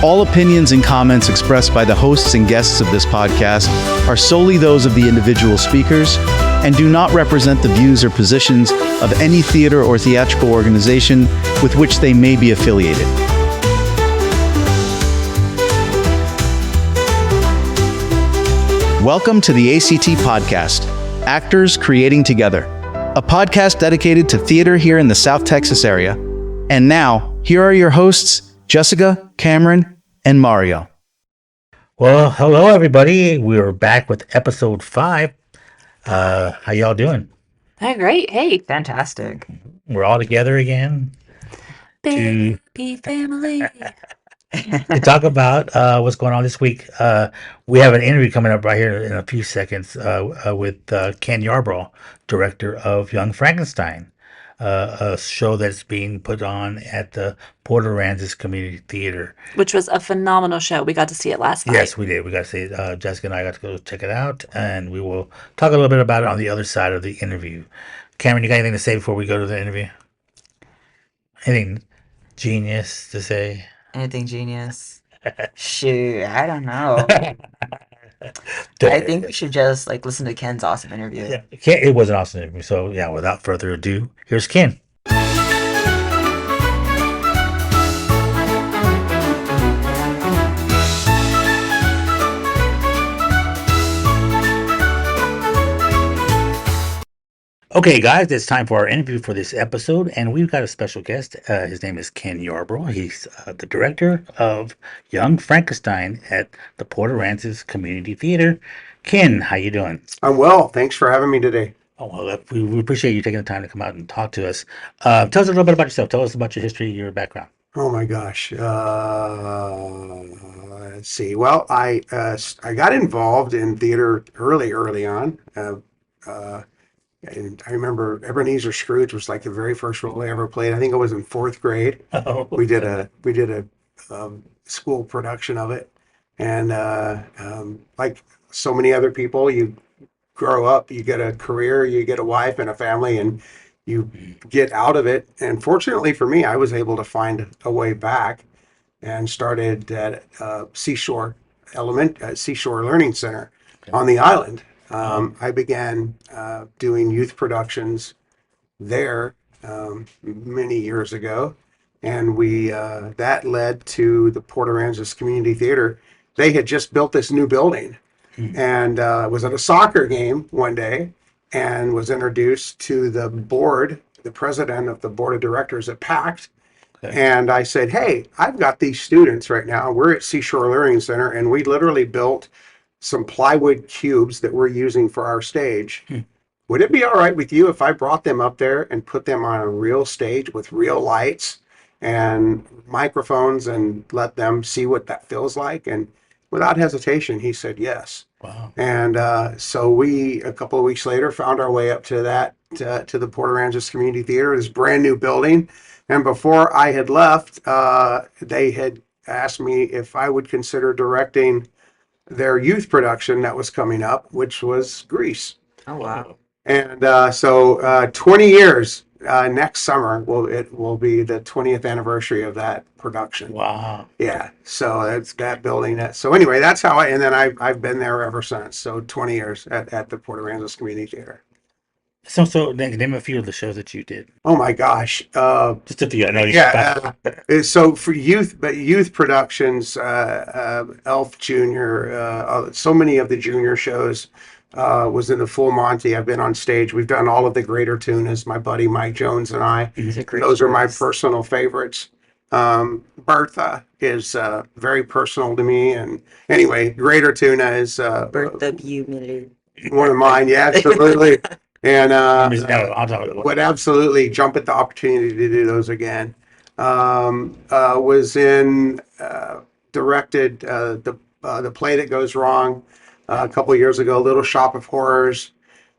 All opinions and comments expressed by the hosts and guests of this podcast are solely those of the individual speakers and do not represent the views or positions of any theater or theatrical organization with which they may be affiliated. Welcome to the ACT Podcast, Actors Creating Together, a podcast dedicated to theater here in the South Texas area. And now, here are your hosts, Jessica, Cameron, and Mario. Well, hello everybody. We're back with episode 5. How y'all doing? Hey, great. Hey, fantastic. We're all together again Baby family. to talk about what's going on this week. We have an interview coming up right here in a few seconds with Ken Yarbrough, director of Young Frankenstein, a show that's being put on at the Port Aransas Community Theater. Which was a phenomenal show. We got to see it last night. Yes, we did. We got to see it. Jessica and I got to go check it out, and we will talk a little bit about it on the other side of the interview. Cameron, you got anything to say before we go to the interview? Anything genius to say? Anything genius? Shoot, I don't know. I think we should just listen to Ken's awesome interview. Yeah, it was an awesome interview. So yeah, without further ado, here's Ken. Okay, guys, it's time for our interview for this episode, and we've got a special guest. His name is Ken Yarbrough. He's the director of Young Frankenstein at the Port Aransas Community Theater. Ken, how you doing? I'm well. Thanks for having me today. Oh, well, we appreciate you taking the time to come out and talk to us. Tell us a little bit about yourself. Tell us about your history, your background. Oh my gosh. Let's see. Well, I got involved in theater early on. And I remember Ebenezer Scrooge was like the very first role I ever played. I think I was in 4th grade. Oh. We did a school production of it, and like so many other people, you grow up, you get a career, you get a wife and a family, and you get out of it. And fortunately for me, I was able to find a way back and started at Seashore Learning Center on the island. I began doing youth productions there many years ago, and that led to the Port Aransas Community Theater. They had just built this new building, and was at a soccer game one day, and was introduced to the president of the board of directors at PACT. Okay. And I said, "Hey, I've got these students right now. We're at Seashore Learning Center, and we literally built some plywood cubes that we're using for our stage. Would it be all right with you if I brought them up there and put them on a real stage with real lights and microphones and let them see what that feels like?" And without hesitation, he said yes. Wow. And so we, a couple of weeks later, found our way up to to the Port Aransas Community Theater, this brand new building. And before I had left, they had asked me if I would consider directing their youth production that was coming up, which was Grease. Oh, wow. And so 20 years next summer, it will be the 20th anniversary of that production. Wow. Yeah, so that's that building. So anyway, that's how and then I've been there ever since. So 20 years at the Port Aransas Community Theater. So name a few of the shows that you did. Oh my gosh. Just a few. I know you. Yeah. So for youth productions, Elf Junior, so many of the junior shows was in the Full Monty. I've been on stage. We've done all of the Greater Tunas, my buddy Mike Jones and I. Those are my personal favorites. Bertha is very personal to me. And anyway, Greater Tuna is Bertha Bueller. One of mine. Yeah, absolutely. And would absolutely jump at the opportunity to do those again. Was directed the play that goes wrong a couple of years ago, Little Shop of Horrors.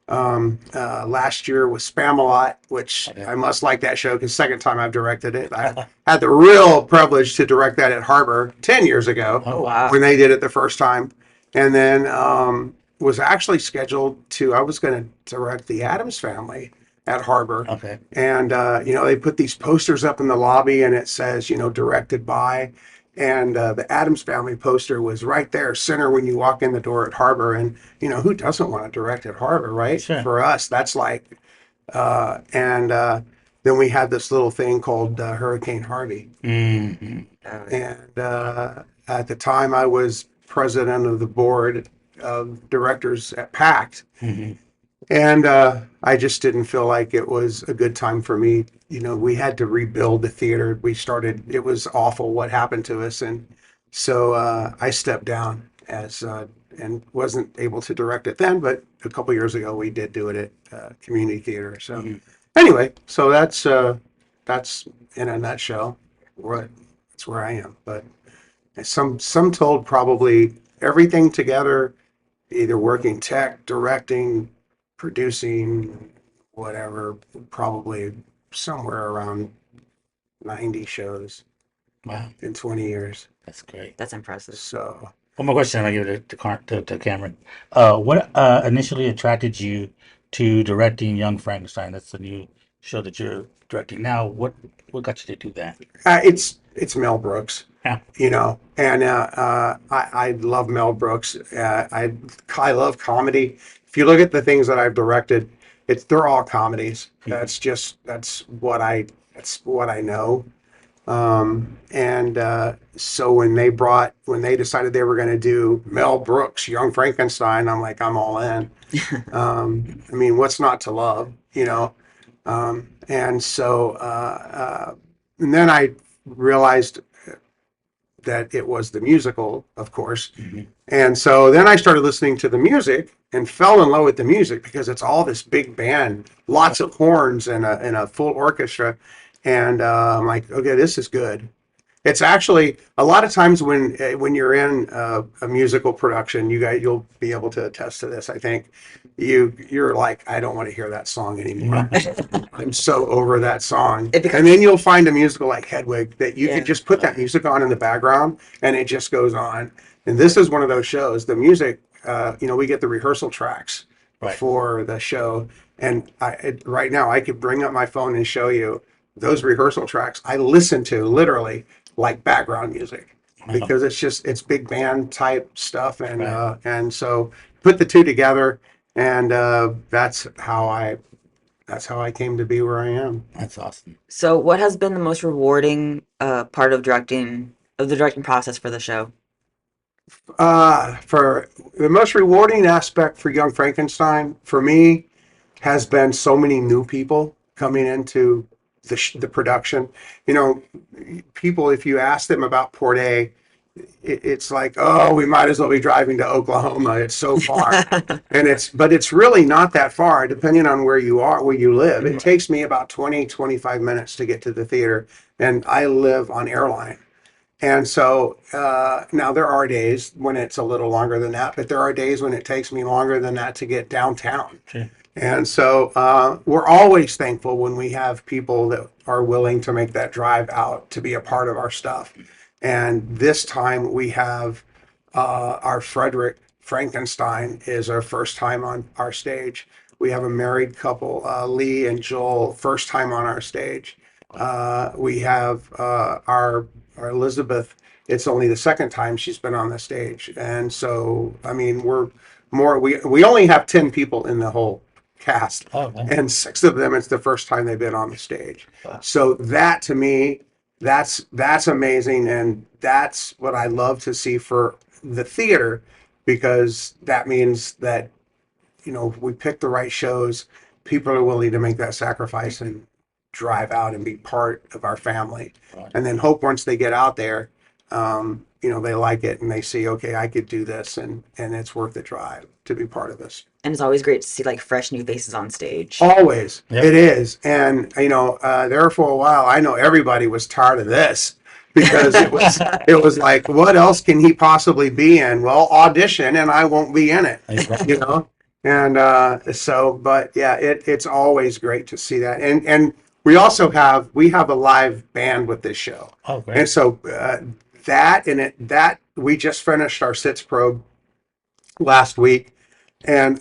Last year was Spamalot, which I must like that show because second time I've directed it. I had the real privilege to direct that at Harbor 10 years ago. Oh, wow. When they did it the first time. And then was actually scheduled I was going to direct The Addams Family at Harbor. Okay. And, they put these posters up in the lobby and it says, directed by. and the Addams Family poster was right there, center when you walk in the door at Harbor. And who doesn't want to direct at Harbor, right? Sure. For us, that's like, and then we had this little thing called Hurricane Harvey. Mm-hmm. And at the time, I was president of the board of directors at PACT. Mm-hmm. And I just didn't feel like it was a good time for me. We had to rebuild the theater. It was awful what happened to us. And so I stepped down and wasn't able to direct it then. But a couple years ago, we did do it at community theater. So anyway, so that's in a nutshell that's where I am. But some told probably everything together, either working tech, directing, producing, whatever, probably somewhere around 90 shows Wow, in 20 years. that's great. That's impressive. So One more question. I'll give it to Cameron. What initially attracted you to directing Young Frankenstein? That's the new show that you're directing now. What got you to do that? it's Mel Brooks, Yeah. and I love Mel Brooks. I love comedy. If you look at the things that I've directed, they're all comedies. That's what I know. And so when they decided they were going to do Mel Brooks, Young Frankenstein, I'm like, I'm all in. I mean, what's not to love, and so, and then I realized that it was the musical, of course. Mhm. And so then I started listening to the music and fell in love with the music because it's all this big band, lots of horns and a full orchestra. And I'm like, okay, this is good. It's actually a lot of times when you're in a musical production, you'll be able to attest to this. I think you're like, I don't want to hear that song anymore. I'm so over that song. And then you'll find a musical like Hedwig that you could just put that music on in the background and it just goes on. And this is one of those shows. The music, we get the rehearsal tracks before the show, and right now I could bring up my phone and show you those rehearsal tracks. I listen to literally like background music because it's big band type stuff, and so put the two together, and that's how I came to be where I am. That's awesome. So, what has been the most rewarding part of the directing process for the show? For the most rewarding aspect for Young Frankenstein for me has been so many new people coming into the production. People, if you ask them about Port A, it's like, oh, we might as well be driving to Oklahoma. It's so far. But it's really not that far, depending on where you live. It takes me about 20-25 minutes to get to the theater, and I live on Airline. And so now there are days when it's a little longer than that, but there are days when it takes me longer than that to get downtown. Okay. And so we're always thankful when we have people that are willing to make that drive out to be a part of our stuff. And this time we have our Frederick Frankenstein is our first time on our stage. We have a married couple, Lee and Joel, first time on our stage. We have our Elizabeth. It's only the second time she's been on the stage. And so, I mean, we only have 10 people in the whole cast, and 6 of them, it's the first time they've been on the stage. So that, to me, that's amazing, and that's what I love to see for the theater, because that means that we pick the right shows. People are willing to make that sacrifice and drive out and be part of our family, and then hope once they get out there, they like it and they see, okay, I could do this, and it's worth the drive to be part of this. And it's always great to see like fresh new faces on stage. Always. It is. And there for a while, I know everybody was tired of this, because it was like, what else can he possibly be in? Well, audition and I won't be in it. And but yeah, it's always great to see that. And we also have a live band with this show. Oh, great. And so that we just finished our Sitz Probe last week, and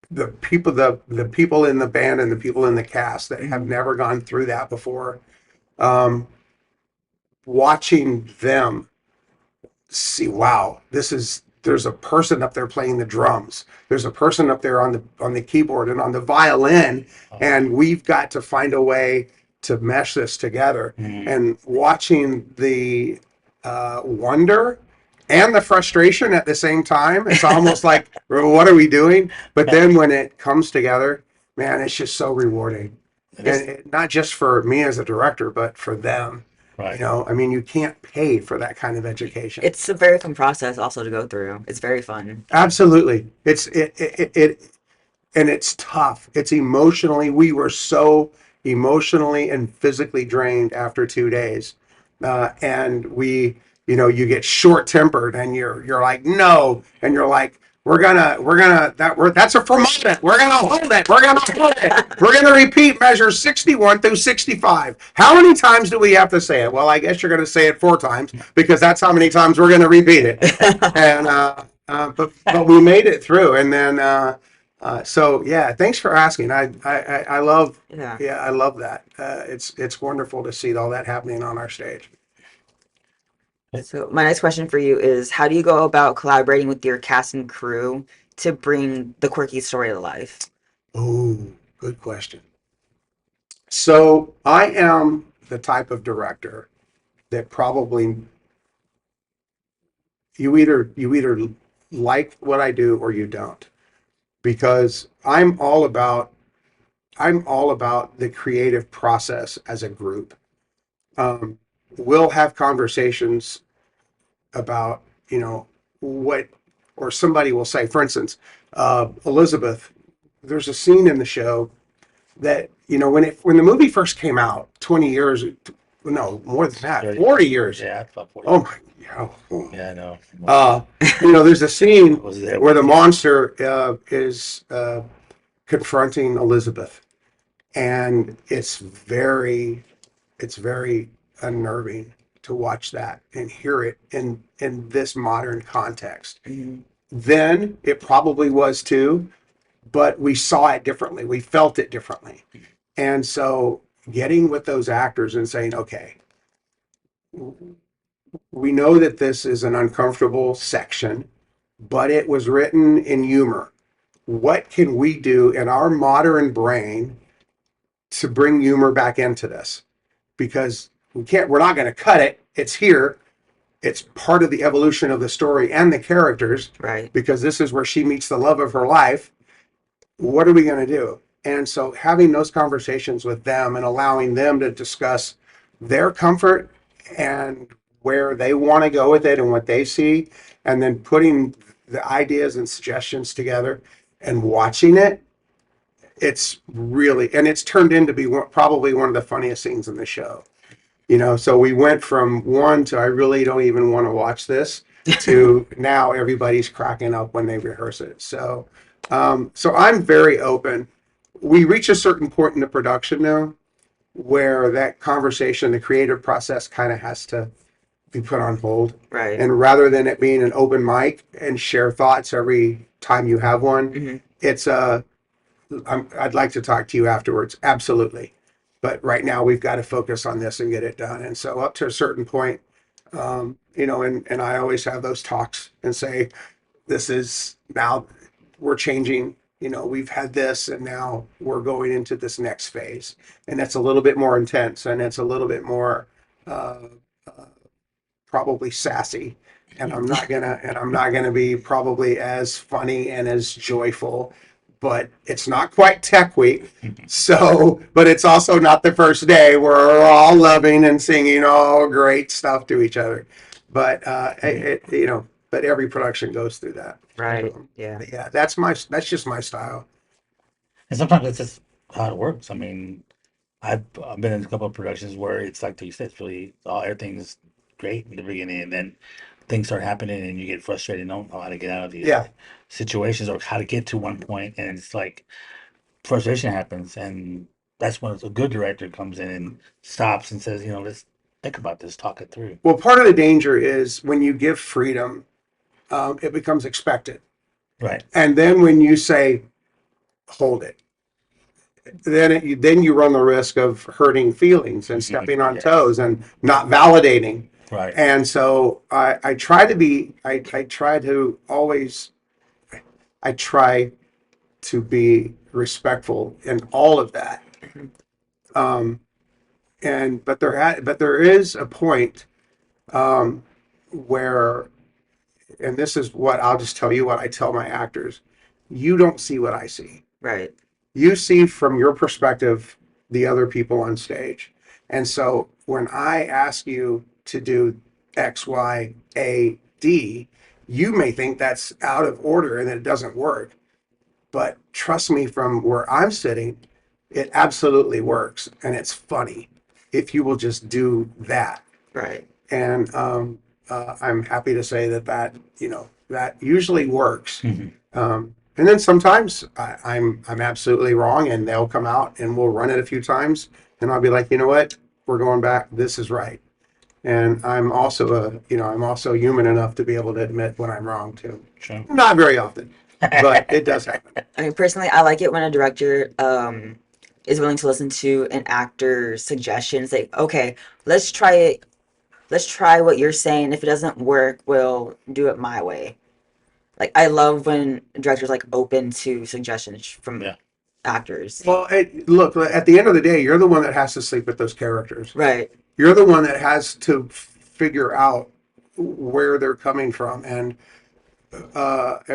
the people in the band and the people in the cast that have never gone through that before, watching them see, wow, there's a person up there playing the drums. There's a person up there on the keyboard and on the violin, and we've got to find a way to mesh this together. And watching the wonder and the frustration at the same time, it's almost like, well, what are we doing? But then when it comes together, man, it's just so rewarding. And not just for me as a director, but for them. Right. You know, I mean, you can't pay for that kind of education. It's a very fun process also to go through. It's very fun. Absolutely. And it's tough. It's emotionally, we were so emotionally and physically drained after 2 days. And we, you know, you get short tempered and you're like, no. And you're like, that's a ferment. We're going to hold it. We're going to hold it. We're going to repeat measures 61 through 65. How many times do we have to say it? Well, I guess you're going to say it 4 times because that's how many times we're going to repeat it. And, but we made it through. And then, so yeah, thanks for asking. I love, I love that. It's wonderful to see all that happening on our stage. So my next question for you is, how do you go about collaborating with your cast and crew to bring the quirky story to life? Oh, good question. So I am the type of director that probably you either like what I do or you don't, because I'm all about the creative process as a group. We'll have conversations about, you know, what, or somebody will say, for instance, Elizabeth, there's a scene in the show that, you know, when the movie first came out 20 years, no, more than that, 40 years. Yeah, about 40. Oh my, oh. Yeah, I know. You know, there's a scene Was there where the with- monster is confronting Elizabeth, and it's very unnerving to watch that and hear it in this modern context. Then it probably was too, but we saw it differently. We felt it differently. And so getting with those actors and saying, okay, we know that this is an uncomfortable section, but it was written in humor. What can we do in our modern brain to bring humor back into this? Because we're not going to cut it. It's here. It's part of the evolution of the story and the characters. Right. Because this is where she meets the love of her life. What are we going to do? And so having those conversations with them and allowing them to discuss their comfort and where they want to go with it and what they see, and then putting the ideas and suggestions together and watching it, it's really, and it's turned into be probably one of the funniest scenes in the show. You know, so we went from one to I really don't even want to watch this to now everybody's cracking up when they rehearse it. So, so I'm very open. We reach a certain point in the production now where that conversation, the creative process kind of has to be put on hold. Right. And rather than it being an open mic and share thoughts every time you have one, it's I'd like to talk to you afterwards. Absolutely. But right now we've got to focus on this and get it done. And so up to a certain point, you know, and I always have those talks and say, this is now we're changing, you know, we've had this and now we're going into this next phase. And it's a little bit more intense and it's a little bit more probably sassy. And I'm not gonna be probably as funny and as joyful, but it's not quite Tech Week. So, but it's also not the first day where we're all loving and singing all great stuff to each other. But you know, but every production goes through that. Right. Yeah. But yeah, that's just my style. And sometimes that's just how it works. I mean, I've been in a couple of productions where it's like you said, it's really everything's great in the beginning, and then things start happening, and you get frustrated and don't know how to get out of these situations or how to get to one point, and it's like frustration happens, and that's when a good director comes in and stops and says, you know, let's think about this, talk it through. Well, part of the danger is when you give freedom, it becomes expected. Right. And then when you say, hold it, then you run the risk of hurting feelings and stepping on Yes. toes and not validating. Right. And so I try to be, I try to always, I try to be respectful in all of that. Um, but there is a point where, and this is what I'll just tell you what I tell my actors: you don't see what I see. Right. You see from your perspective the other people on stage. And so when I ask you to do X, Y, A, D, you may think that's out of order and it doesn't work. But trust me, from where I'm sitting, it absolutely works. And it's funny if you will just do that. Right. And I'm happy to say that usually works. And then sometimes I'm absolutely wrong, and they'll come out and we'll run it a few times, and I'll be like, you know what, we're going back. This is right. And I'm also human enough to be able to admit when I'm wrong too. Sure. Not very often, but it does happen. I mean, personally, I like it when a director is willing to listen to an actor's suggestions. Like, okay, let's try it. Let's try what you're saying. If it doesn't work, we'll do it my way. Like, I love when directors like open to suggestions from actors. Well, look, at the end of the day, you're the one that has to sleep with those characters. Right. You're the one that has to figure out where they're coming from. And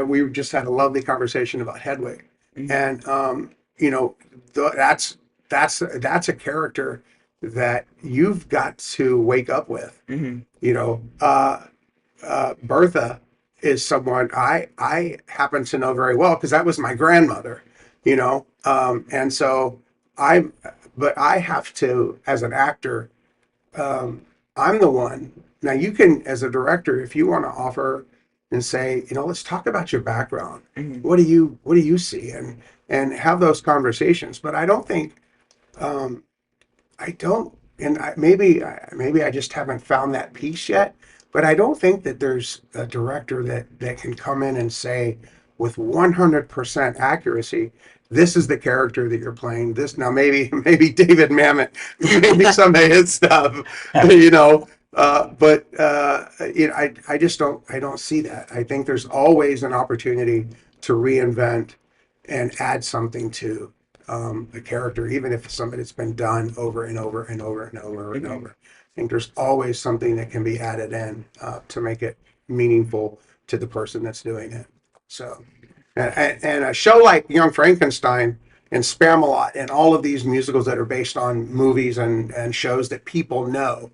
we just had a lovely conversation about Hedwig. And that's a character that you've got to wake up with. Bertha is someone I happen to know very well because that was my grandmother, and so but I have to, as an actor, I'm the one. Now you can, as a director, if you want to offer and say, let's talk about your background. What do you see? And have those conversations. But I don't think, maybe I just haven't found that piece yet. But I don't think that there's a director that can come in and say with 100% accuracy, this is the character that you're playing. This now maybe David Mamet, maybe some of his stuff, but I just don't see that. I think there's always an opportunity to reinvent and add something to a character, even if it's been done over and over and over and over and over. I think there's always something that can be added in to make it meaningful to the person that's doing it. So, and a show like Young Frankenstein and Spamalot and all of these musicals that are based on movies and shows that people know,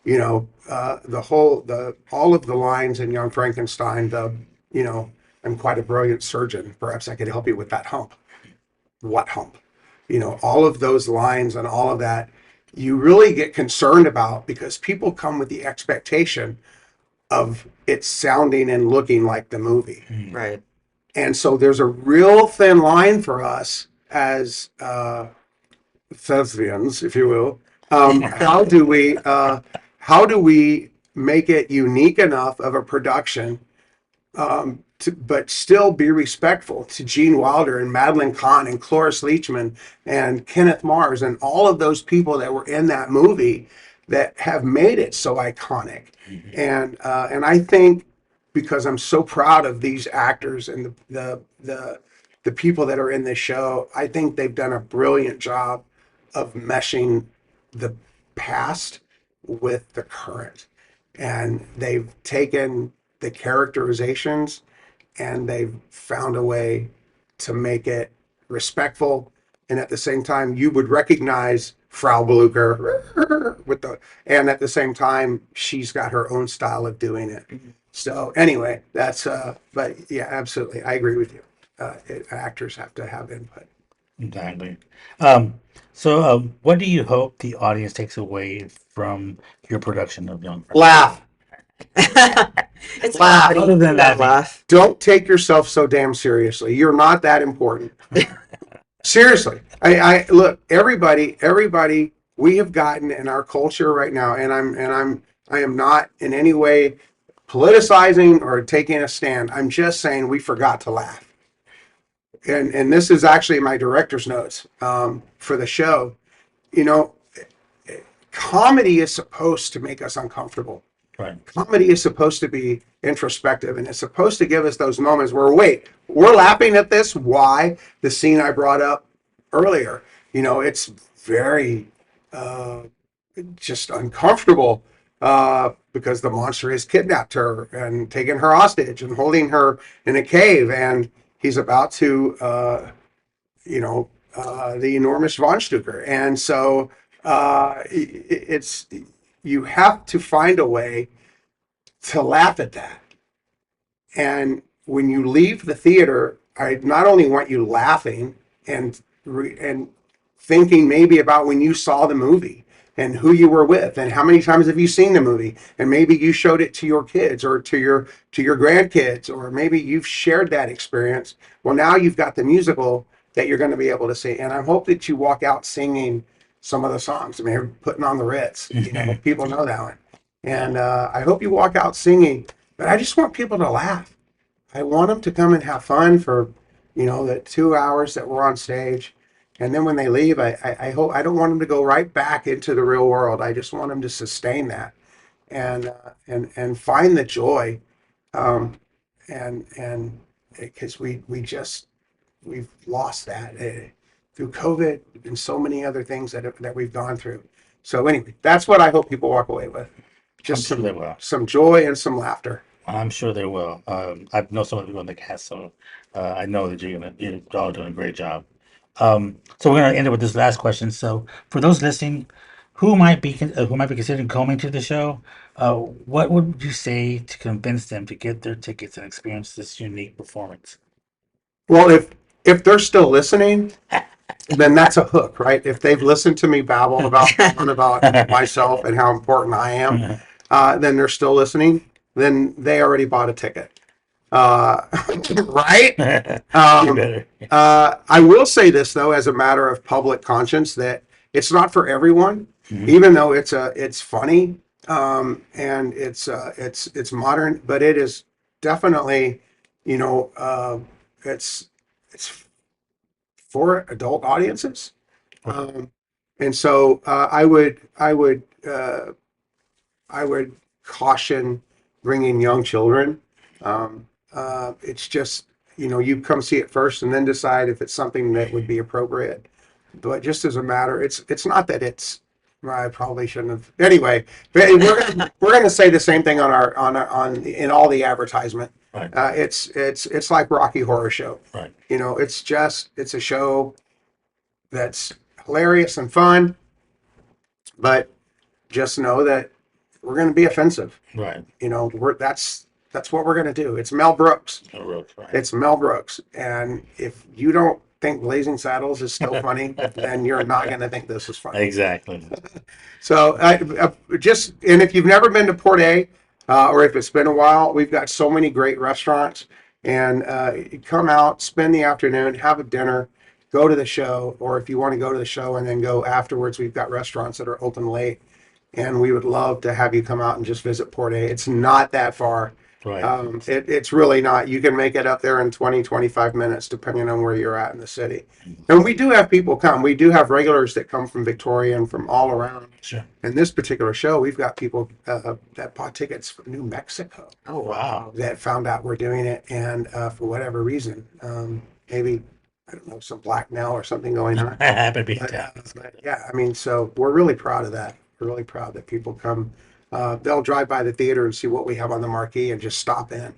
all of the lines in Young Frankenstein, I'm quite a brilliant surgeon. Perhaps I could help you with that hump. What hump? All of those lines and all of that, you really get concerned about because people come with the expectation of it sounding and looking like the movie. Right. And so there's a real thin line for us as thespians, if you will. How do we make it unique enough of a production but still be respectful to Gene Wilder and Madeline Kahn and Cloris Leachman and Kenneth Mars and all of those people that were in that movie that have made it so iconic. And I think because I'm so proud of these actors and the people that are in this show, I think they've done a brilliant job of meshing the past with the current. And they've taken the characterizations and they've found a way to make it respectful. And at the same time, you would recognize Frau Blucher and at the same time, she's got her own style of doing it. So anyway, that's, but yeah, absolutely. I agree with you. Actors have to have input. Exactly. So what do you hope the audience takes away from your production of Young Frankenstein? Laugh. It's Laugh. comedy. Other than that, Laugh. Don't take yourself so damn seriously. You're not that important. Seriously. I look, everybody, we have gotten in our culture right now, and I am not in any way politicizing or taking a stand. I'm just saying we forgot to laugh. and this is actually my director's notes for the show. You know, comedy is supposed to make us uncomfortable. Right. Comedy is supposed to be introspective, and it's supposed to give us those moments where, wait, we're laughing at this. Why? The scene I brought up earlier, you know, it's very just uncomfortable because the monster has kidnapped her and taken her hostage and holding her in a cave, and he's about to, the enormous Von Stucker. And so it's you have to find a way to laugh at that. And when you leave the theater, I not only want you laughing and thinking maybe about when you saw the movie and who you were with and how many times have you seen the movie, and maybe you showed it to your kids or to your grandkids, or maybe you've shared that experience. Well, now you've got the musical that you're going to be able to see, and I hope that you walk out singing some of the songs. I mean, putting on the Ritz, people know that one. And I hope you walk out singing, but I just want people to laugh. I want them to come and have fun for, the 2 hours that we're on stage. And then when they leave, I hope, I don't want them to go right back into the real world. I just want them to sustain that and find the joy. And because we've lost that through COVID and so many other things that we've gone through. So anyway, that's what I hope people walk away with. Just I'm sure they will. Some joy and some laughter. I'm sure they will. I know some of the people in the cast, so I know that you're all doing a great job. So we're gonna end it with this last question. So for those listening, who might be considering coming to the show, what would you say to convince them to get their tickets and experience this unique performance? Well, if they're still listening, then that's a hook, right? If they've listened to me babble about myself and how important I am, then they're still listening. Then they already bought a ticket, right? You better. I will say this though, as a matter of public conscience, that it's not for everyone. Mhm. Even though it's funny and it's modern, but it is definitely it's for adult audiences. And so I would caution bringing young children. It's just, you come see it first and then decide if it's something that would be appropriate. But just as a matter, it's not that I probably shouldn't have. Anyway, we're gonna say the same thing on in all the advertisement. Right. It's like Rocky Horror Show. Right. It's a show that's hilarious and fun, but just know that we're going to be offensive. Right. That's what we're going to do. It's Mel Brooks. Right. It's Mel Brooks. And if you don't think Blazing Saddles is still funny, then you're not going to think this is funny. Exactly. So and if you've never been to Port A, or if it's been a while, we've got so many great restaurants, and come out, spend the afternoon, have a dinner, go to the show, or if you want to go to the show and then go afterwards, we've got restaurants that are open late, and we would love to have you come out and just visit Port A. It's not that far. Right. It's really not. You can make it up there in 20, 25 minutes, depending on where you're at in the city. And we do have people come. We do have regulars that come from Victoria and from all around. Sure. In this particular show, we've got people that bought tickets from New Mexico. Oh, wow. That found out we're doing it, and for whatever reason, maybe, I don't know, some blackmail or something going on. I happen to be in But, town. yeah, I mean, so we're really proud of that. We're really proud that people come. They'll drive by the theater and see what we have on the marquee and just stop in,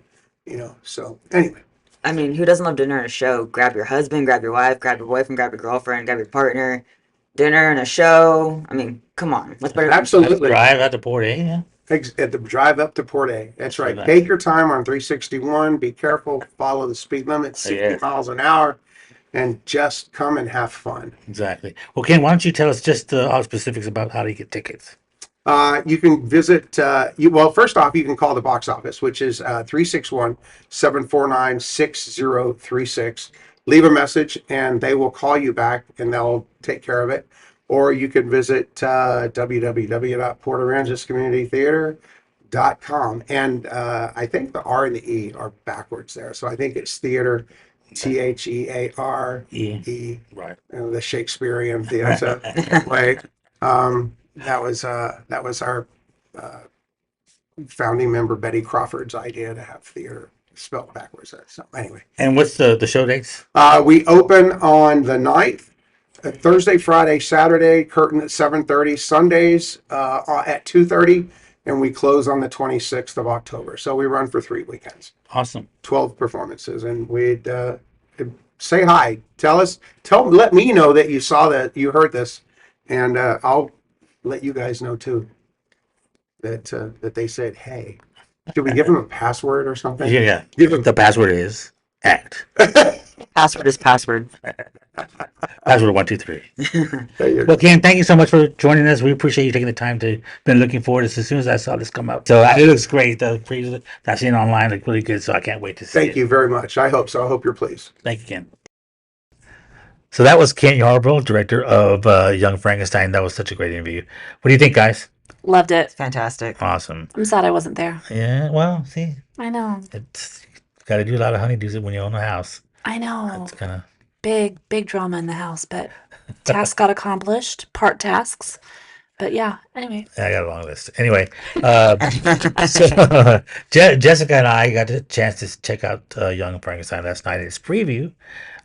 So anyway, I mean, who doesn't love dinner and a show? Grab your husband, grab your wife, grab your boyfriend, grab your girlfriend, grab your partner. Dinner and a show. I mean, come on. What's better? absolutely. Drive out to Port A. Yeah. At the drive up to Port A. That's right. Nice. Take your time on 361. Be careful. Follow the speed limit, 60 Yes. miles an hour, and just come and have fun. Exactly. Well, Ken, why don't you tell us just all the specifics about how to get tickets? You can visit, first off, you can call the box office, which is 361-749-6036. Leave a message and they will call you back and they'll take care of it. Or you can visit www.PortAransasCommunityTheater.com. And I think the R and the E are backwards there. So I think it's theater Theare, Right. the Shakespearean theater way. That was our founding member Betty Crawford's idea to have theater spelled backwards. So anyway, And what's the show dates? we open on the 9th, Thursday, Friday, Saturday, curtain at 7:30, Sundays at 2:30, and we close on the 26th of October. So we run for 3 weekends, Awesome. 12 performances, and we'd say hi. Let me know that you saw that, you heard this, and I'll let you guys know too that they said hey. Should we give them a password or something? Yeah. Give them The password is ACT. Password is password. Password 123. There you go. Well, Ken, thank you so much for joining us. We appreciate you taking the time to. Been looking forward to this as soon as I saw this come up. So it looks great. The previews I've seen online look really good. So I can't wait to see it. Thank you very much. I hope so. I hope you're pleased. Thank you, Ken. So that was Ken Yarbrough, director of Young Frankenstein. That was such a great interview. What do you think, guys? Loved it. Fantastic. Awesome. I'm sad I wasn't there. Yeah. Well, see, I know. it's got to do a lot of honeydews when you own a house. I know. It's kind of. Big drama in the house, but tasks got accomplished. Part tasks. But yeah, anyway. I got a long list. Anyway, so Jessica and I got a chance to check out Young Frankenstein last night. Its preview.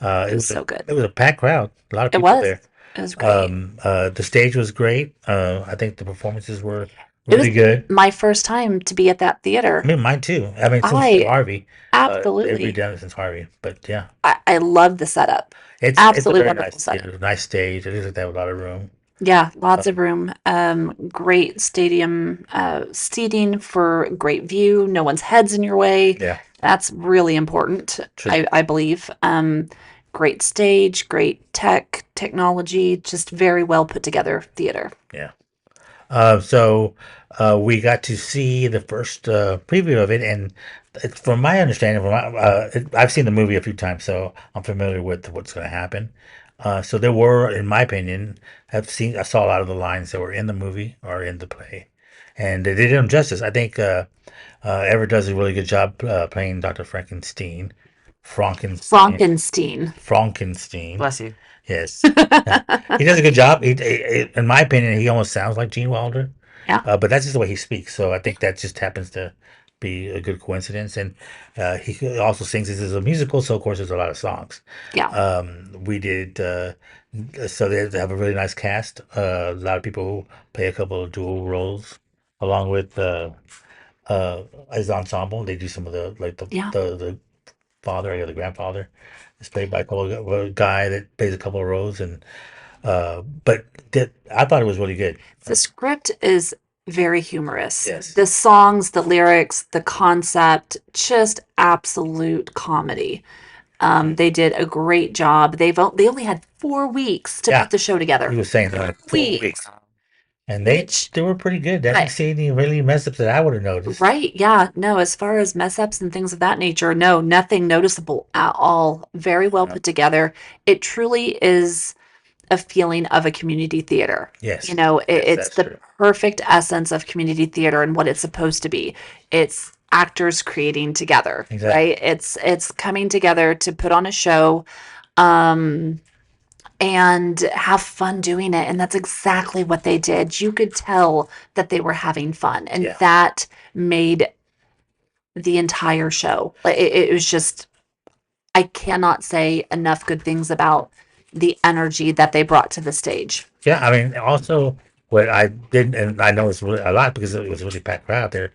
It was so good. It was a packed crowd. A lot of It people was. there. It was great. The stage was great. I think the performances were It was really good. my first time to be at that theater. I mean, mine too. I mean, since I- Harvey. Absolutely. They've redone it since Harvey. But yeah, I love the setup. it's Absolutely a very wonderful nice, setup. nice stage. It looks like they have a lot of room. Yeah, lots of room. Great stadium seating for great view. No one's heads in your way. Yeah. That's really important, True. I believe. Great stage, great technology, just very well put together theater. So we got to see the first preview of it, and from my understanding, I've seen the movie a few times, so I'm familiar with what's going to happen. So there were, in my opinion, I saw a lot of the lines that were in the movie or in the play, and they did them justice. I think Everett does a really good job playing Dr. Frankenstein. Frankenstein. Bless you. Yes. He does a good job. In my opinion, he almost sounds like Gene Wilder. Yeah. But that's just the way he speaks. So I think that just happens to be a good coincidence. And he also sings. This is a musical, so of course there's a lot of songs. Yeah. We did. So they have a really nice cast. A lot of people who play a couple of dual roles, along with as ensemble. They do some of the Yeah. the father or the grandfather. It's played by a guy that plays a couple of roles, and but I thought it was really good. The script is very humorous. Yes. The songs, the lyrics, the concept, just absolute comedy. They did a great job. They only had 4 weeks to Yeah. put the show He together. was saying 4 Weeks. weeks, and they were pretty good. I didn't see any really mess ups that I would have noticed. Right. Yeah. No, as far as mess ups and things of that nature, no, nothing noticeable at all. Very well put together. It truly is a feeling of a community theater. Yes. You know, it's that's the true. perfect essence of community theater and what it's supposed to be. It's actors creating together, Exactly. right? It's coming together to put on a show. And have fun doing it. And that's exactly what they did. You could tell that they were having fun. And Yeah. that made the entire show. It was just, I cannot say enough good things about the energy that they brought to the stage. Yeah, I mean, also what I did, and I know it's really a lot because it was really packed crowd there.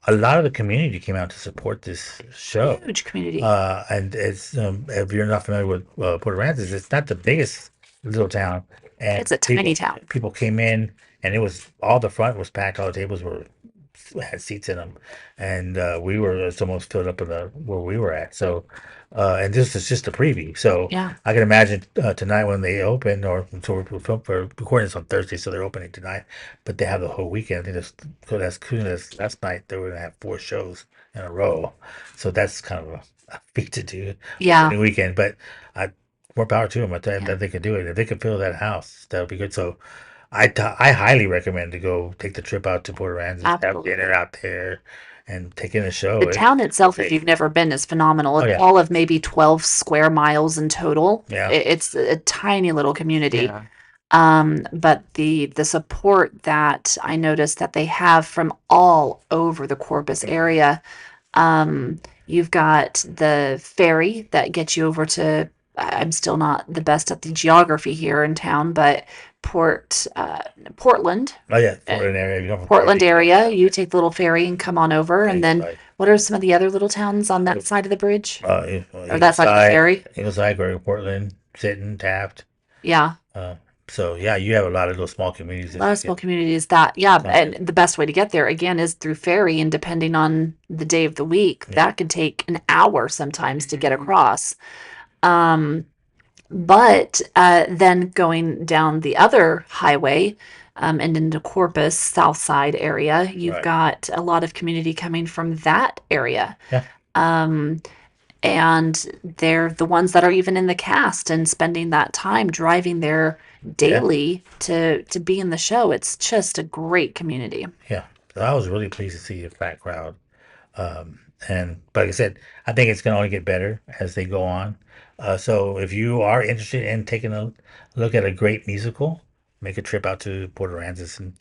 A lot of the community came out to support this show. Huge community. And it's if you're not familiar with Port Aransas, it's not the biggest little town. And It's a tiny town. People came in, and it was all the front was packed. All the tables had seats in them, and we were almost filled up in where we were at. So, and this is just a preview. So Yeah. I can imagine tonight when they open, or so we're recording this on Thursday, so they're opening tonight. But they have the whole weekend. I think that's cool. Last night they were gonna have 4 shows in a row, so that's kind of a feat to do. Yeah. Opening weekend. But more power to them. I think that they can do it. If they can fill that house, that would be good. So I highly recommend to go take the trip out to Port Aransas, have Absolutely. dinner out there, and take in a The show. town itself, if great. you've never been, is phenomenal. Oh It's yeah, all of maybe 12 square miles in total. yeah, It's a tiny little community. Yeah. But the support that I noticed that they have from all over the Corpus area. You've got the ferry that gets you over to. I'm still not the best at the geography here in town, but Portland, oh yeah. uh, Portland area. You go from Portland Portland, area. You take the little ferry and come on over, and then like what are some of the other little towns on that side of the bridge or that side of the ferry? Ingleside, Greater Portland, Sinton, Taft. Yeah, Uh, so yeah, you have a lot of those small communities. a That lot you of small get. communities that, yeah, Sounds and good. the best way to get there again is through ferry, and depending on the day of the week, Yeah. that could take an hour sometimes to get across. Um, but then going down the other highway and into Corpus, South Side area, you've Right. got a lot of community coming from that area. Yeah. Um, and they're the ones that are even in the cast and spending that time driving there daily to be in the show. It's just a great community. Yeah. So I was really pleased to see a fat crowd. Um, and but like I said, I think it's going to only get better as they go on. So if you are interested in taking a look at a great musical, make a trip out to Port Aransas and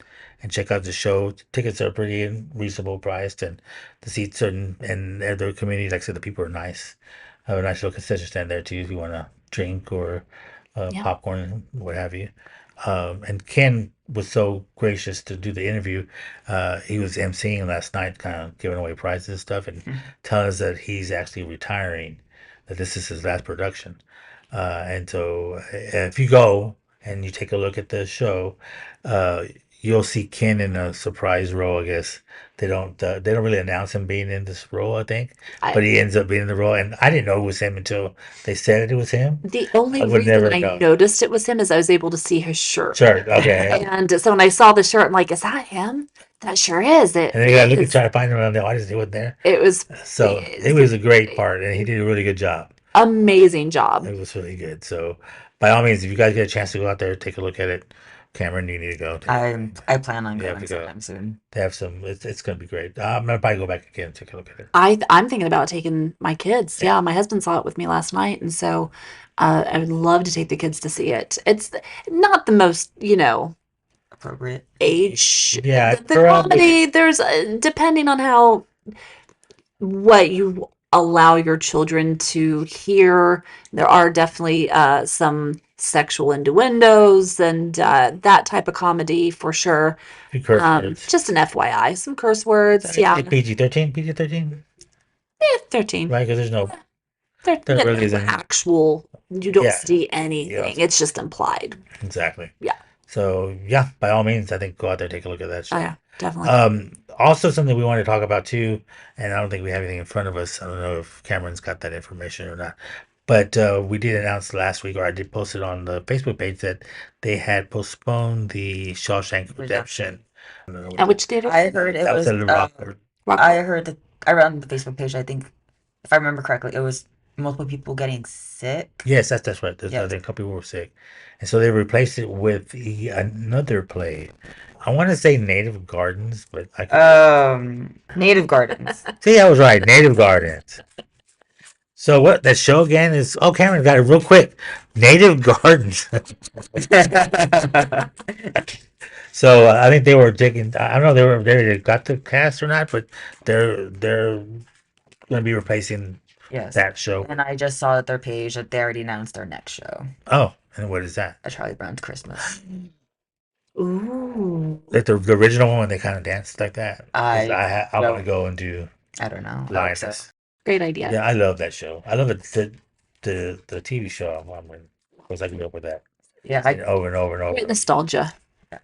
check out the show. Tickets are pretty reasonable priced, and the seats are and the community, like I said, the people are nice. Have a nice little concession stand there too if you want to drink or Yeah. popcorn, what have you. And Ken was so gracious to do the interview. He was emceeing last night, kind of giving away prizes and stuff, and telling us that he's actually retiring, that this is his last production. And so, if you go and you take a look at the show, you'll see Ken in a surprise role. I guess they don't really announce him being in this role, I think, but he ends up being in the role. And I didn't know it was him until they said it was him. The only I would reason never I know. noticed it was him is I was able to see his shirt. Sure, okay. And so when I saw the shirt, I'm like, is that him? That sure is. And then you gotta look and It's- try to find him around the audience. He wasn't there. it was So it was a great part, and he did a really good job. amazing job. It was really good. So by all means, if you guys get a chance to go out there, take a look at it. Cameron, you need to go. I plan on You have going to go. sometime soon. They have some. It's gonna be great. I'm gonna probably go back again and take a look at it. I'm thinking about taking my kids. Yeah, my husband saw it with me last night, and so I would love to take the kids to see it. It's not the most, Appropriate. age. Yeah, The probably. comedy. There's depending on what you allow your children to hear. There are definitely some sexual innuendos and that type of comedy for sure. Few curse words. Just an FYI, some curse words. Yeah, PG-13, PG-13, 13. right? Because there's no. There There really no isn't. actual. You don't Yeah. see anything. Yeah. It's just implied. Exactly. Yeah. So yeah, by all means, I think go out there, take a look at that show. Oh yeah, definitely. Also something we want to talk about too, and I don't think we have anything in front of us. I don't know if Cameron's got that information or not. But we did announce last week, or I did post it on the Facebook page, that they had postponed the Shawshank Redemption. I don't know what At which theater? I heard it that was. was at the Rock. I heard that around the Facebook page. I think, if I remember correctly, it was multiple people getting sick. Yes, that's right. Yeah. I think a couple people were sick, and so they replaced it with another play. I want to say Native Gardens, but I could Native Gardens. see I was right. Native Gardens. So what that show again is? Oh, Cameron got it real quick. Native Gardens. So I think they were taking. I don't know they got the cast or not, but they're going to be replacing Yes. that show. And I just saw at their page that they already announced their next show, Oh, and what is that? A Charlie Brown's Christmas. Ooh. Like the original one, they kind of danced like that. 'Cause I I want to don't- go and do I don't know. I hope Lioness. so. Great idea. Yeah, I love that show. I love it. The TV show. I'm in. Of course, I grew up with that. Yeah, And over and over and Great over. nostalgia.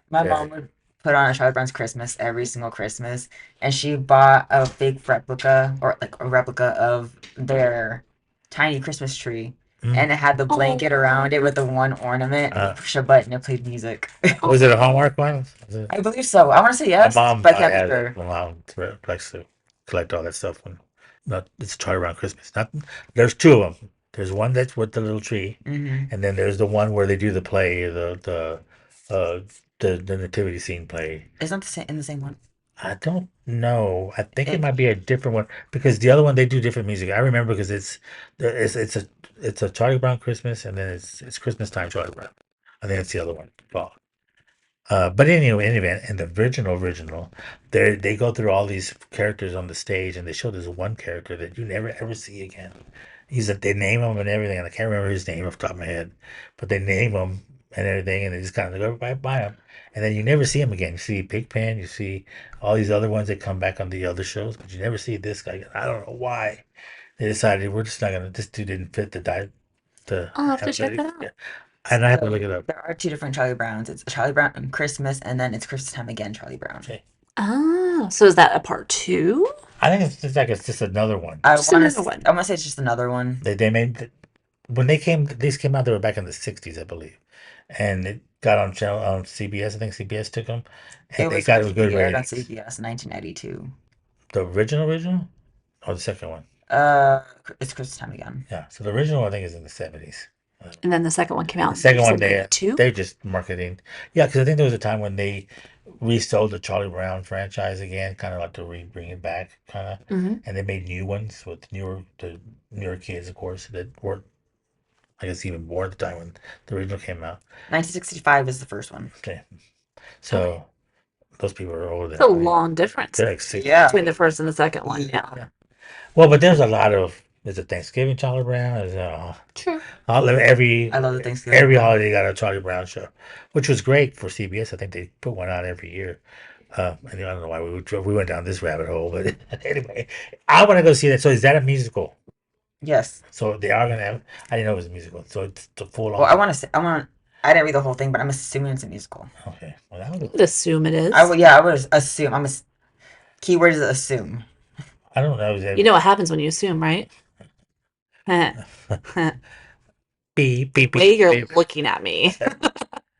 my Yeah. mom would put on A Charlie Brown's Christmas every single Christmas, and she bought a fake replica, or like a replica of their tiny Christmas tree, Mm. and it had the blanket around it with the one ornament. And you push a button, it played music. Was it a Hallmark one? Was it? I believe so. I want to say yes, My mom but I can't had be sure. it. My mom likes to collect all that stuff. When not it's Charlie Around Christmas. Not there's two of them. There's one that's with the little tree, Hmm and then there's the one where they do the play, the the nativity scene play. It's not the same in the same one. I don't know. I think it It- might be a different one because the other one they do different music. I remember because it's a Charlie Brown Christmas and then it's Christmas time Charlie Brown. I think it's the other one. Fall. But anyway, in any event, in the original, they go through all these characters on the stage, and they show this one character that you never ever see again. They name him and everything, and I can't remember his name off the top of my head, but they name him and everything, and they just kind of go right by him, and then you never see him again. You see Pigpen, you see all these other ones that come back on the other shows, but you never see this guy again. I don't know why they decided we're just not gonna. This dude didn't fit the. I'll have to check that out. Yeah. And I have to So, look it up. there are two different Charlie Browns. It's Charlie Brown and Christmas, and then it's Christmas time again, Charlie Brown. Okay. Oh, so is that a part 2? I think it's just another one. Just another one. I want to say it's just another one. They made when these came out. They were back in the '60s, I believe, and it got on CBS. I think CBS took them, and they got a good aired on ratings. CBS in 1992. The original, or the second one? It's Christmas time again. Yeah. So the original, I think, is in the '70s. And then the second one came out. The second one, they 2? they're just marketing. Yeah, because I think there was a time when they resold the Charlie Brown franchise again, kind of like to bring it back, kind of, Mm-hmm. and they made new ones with the newer kids, of course, that weren't, I guess, even born at the time when the original came out. 1965 is the first one. Okay, so those people are older than It's a I am. long difference They're like 60. Yeah. between the first and the second one. Yeah. Well, but there's a lot of. There's a Thanksgiving Charlie Brown. There's True. every I love the Thanksgiving. every holiday got a Charlie Brown show, which was great for CBS. I think they put one out every year. And I don't know why we went down this rabbit hole, but anyway, I want to go see that. So is that a musical? Yes. So they are gonna have. I didn't know it was a musical. So it's the full on. Well, I didn't read the whole thing, but I'm assuming it's a musical. Okay. Well, that I would. would assume it is. I would assume. Keyword is assume. I don't know. Is that You know what happens when you assume, right? beep beep Way beep? you're beep. looking at me.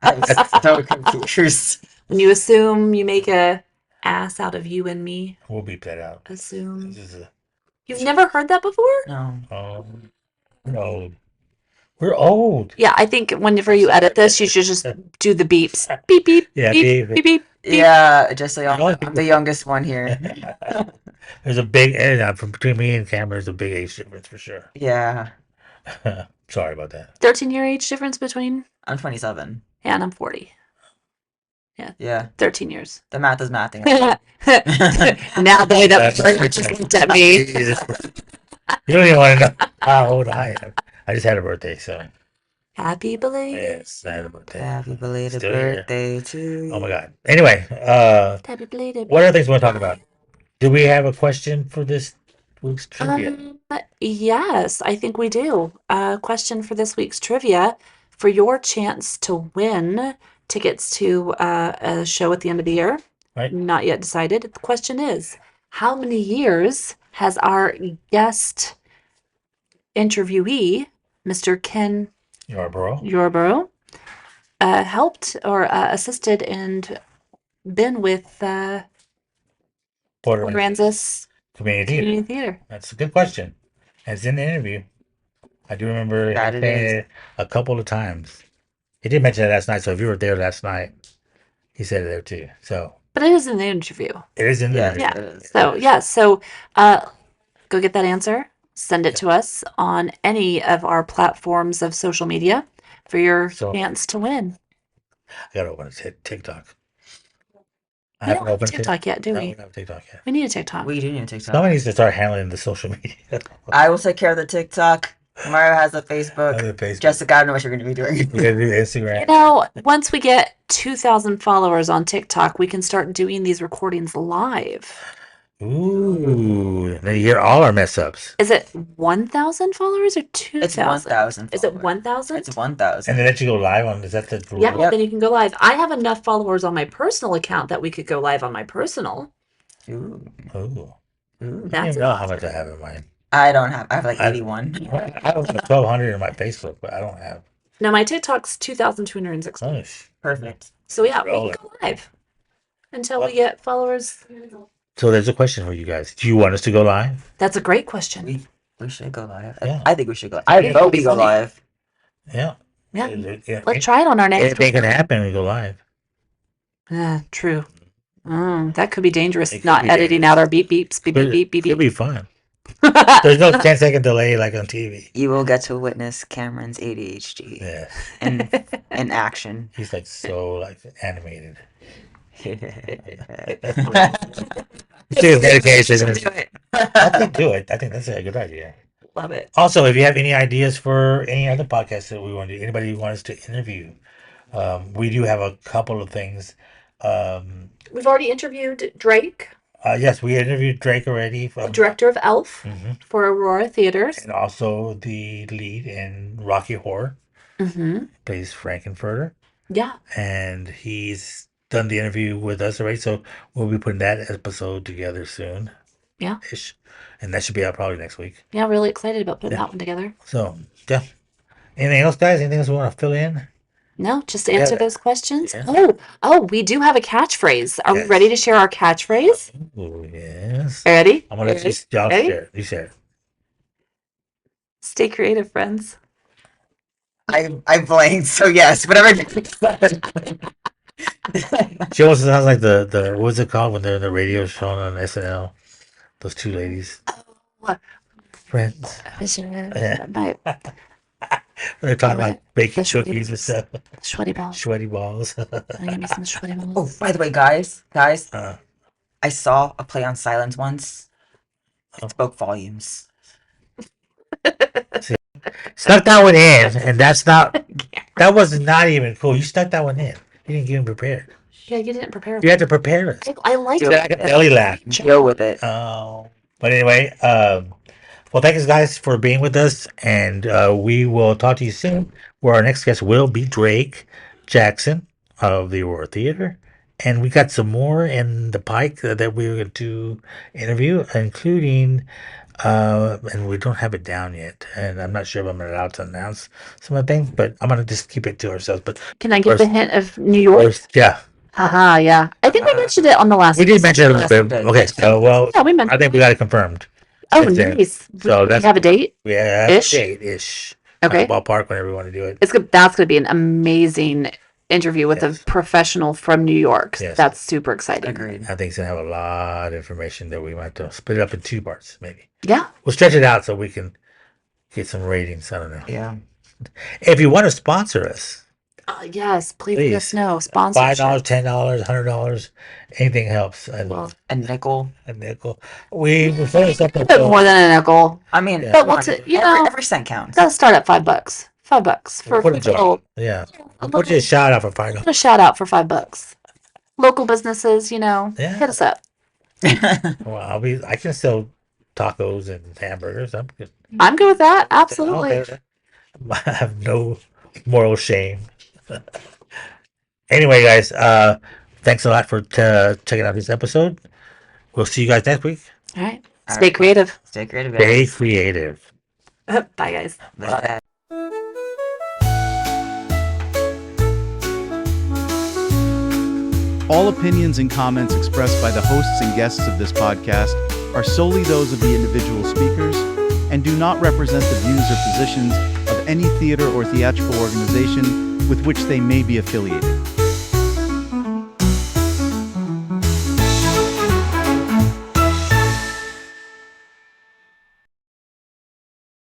I'm so confused. When you assume, you make a ass out of you and me. We'll beep that out. Assume. This is a. You've never heard that before? No. We're old. We're old. Yeah, I think whenever you edit this, you should just do the beeps. Beep beep. Yeah, beep beep. beep beep. beep. Yeah, just so y'all know, Only I'm the youngest one here. There's a big from between me and Cameron. There's a big age difference for sure. Yeah, Sorry about that. 13-year age difference between I'm 27. and I'm 40. Yeah, 13 years. the math is mathing. Now the way that partner just looked at me. Jesus. You don't even want to know how old I am. I just had a birthday, so Happy belated. yes, I had a birthday. Happy belated Still here. birthday to you. Oh my god. Anyway, Happy belated. what other things we want to talk about? Do we have a question for this week's trivia? Yes, I think we do. Question for this week's trivia. For your chance to win tickets to a show at the end of the year, Right. not yet decided. The question is, how many years has our guest interviewee, Mr. Ken Yarbrough, helped or assisted and been with Puerto Aransas Community Theater. Community Theater? That's a good question. It's in the interview. I do remember him That it saying is. it a couple of times. He did mention it last night, so if you were there last night, he said it there too. So But it is in the interview. it is in the Yes, interview. Yeah. it is. So go get that answer. Send it to us on any of our platforms of social media for your So- chance to win. I gotta open a TikTok. I We haven't don't have opened TikTok yet, do No, we? don't have TikTok yet. We need a TikTok. We do need a TikTok. Somebody needs to start handling the social media. I will take care of the TikTok. Mario has a Facebook. Other Facebook. Jessica, I don't know what you're going to be doing. We gotta do Instagram. You know, once we get 2,000 followers on TikTok, we can start doing these recordings live. Ooh, then you hear all our mess ups. Is it 1,000 followers or It's 2,000? 1,000. Is it followers. 1,000? It's 1,000. And they let you go live on, is that the rule? Yeah, Yep. then you can go live. I have enough followers on my personal account that we could go live on my personal. Ooh. Ooh. Ooh. I don't That's even know how much I have in mine. I don't have. I have like I- 81. I have 1,200 in my Facebook, but I don't have. No, my TikTok's 2,260. Nice. Perfect. So yeah, we Rolling. can go live until we get followers. So there's a question for you guys. Do you want us to go live? That's a great question. We should go live. Yeah. I think we should go live. I Yeah, vote it'd be we go funny. live. Yeah. Yeah, Yeah. let's try it on our next. Anything can happen when we go live. True. That could be dangerous. It could Not be editing dangerous. out our beep beeps, beep beep beep beep It'll beep. be fun. There's no 10-second delay like on TV. You will get to witness Cameron's ADHD Yeah, in action. he's like so like animated. See his dedication. Do it. I think do it. I think that's a good idea. Love it. Also, if you have any ideas for any other podcasts that we want to do, anybody who wants us to interview, we do have a couple of things. We've already interviewed Drake, Yes, we interviewed Drake already, the director of Elf, Mhm. for Aurora Theaters. and also the lead in Rocky Horror, Mm-hmm. plays Frankenfurter, Yeah. and he's done the interview with us already. So we'll be putting that episode together soon. Yeah. Ish. And that should be out probably next week. Yeah, really excited about putting Yeah. that one together. So yeah. Anything else, guys? Anything else we want to fill in? No, just to answer Yeah. those questions. Yeah. Oh, we do have a catchphrase. Are we Yes. ready to share our catchphrase? Oh yes. Ready? I'm gonna let you y'all Ready? share it. You share it. Stay creative, friends. I blanked, so yes, whatever. She also sounds like the what's it called when they're in the radio show on SNL? Those two ladies. What? Friends. My When they're talking Alright. about baking The sweaty cookies and stuff. sweaty balls. Sweaty balls. Give me some sweaty Oh, balls. by the way, guys, Uh, I saw a play on silence once. Oh. It spoke volumes. Stuck that one in, and that was not even cool. You stuck that one in. You didn't get him prepared. Yeah, you didn't prepare. You had to prepare us. I like Do You had it. like a belly laugh. Deal with it. Oh, but anyway, well, thank you guys for being with us, and we will talk to you soon. Where our next guest will be Drake Jackson of the Aurora Theater, and we got some more in the pike that we're going to interview, including, and we don't have it down yet, and I'm not sure if I'm allowed to announce some of the things, but I'm going to just keep it to ourselves. But Can I give First- a hint of New York? first, yeah, Haha, yeah. I think we mentioned it on the last we did episode. mention it a little bit. Okay, so well, Yeah, we I mentioned think we got it confirmed. Oh, it's there. nice. So We that's- have a date? We have Ish? a date ish. Okay. Ballpark whenever we want to do it. It's good. That's going to be an amazing interview with Yes. a professional from New York. Yes. That's super exciting. Agreed. I think it's gonna have a lot of information that we might have to split it up in two parts, maybe. Yeah. We'll stretch it out so we can get some ratings. I don't know. Yeah. If you want to sponsor us, Yes, please let us Please. know. $5, Sponsorship. $10, $100, anything helps. And Well, A nickel. a nickel. We finished up the more than a nickel. I mean, Yeah. But come we'll on, you know, every cent counts. gotta start at $5. $5 for Put a a job. little, Yeah. a Put you a little shout out for $5. a shout out for $5. Local businesses, Yeah. hit us up. Well, I can sell tacos and hamburgers. I'm good. I'm good with that. I'm Absolutely. okay with that. I have no moral shame. Anyway, guys, thanks a lot for checking out this episode. We'll see you guys next week. All right. All Stay right. creative. Stay creative, Stay guys. creative. Bye, guys. Bye. All opinions and comments expressed by the hosts and guests of this podcast are solely those of the individual speakers and do not represent the views or positions of any theater or theatrical organization with which they may be affiliated.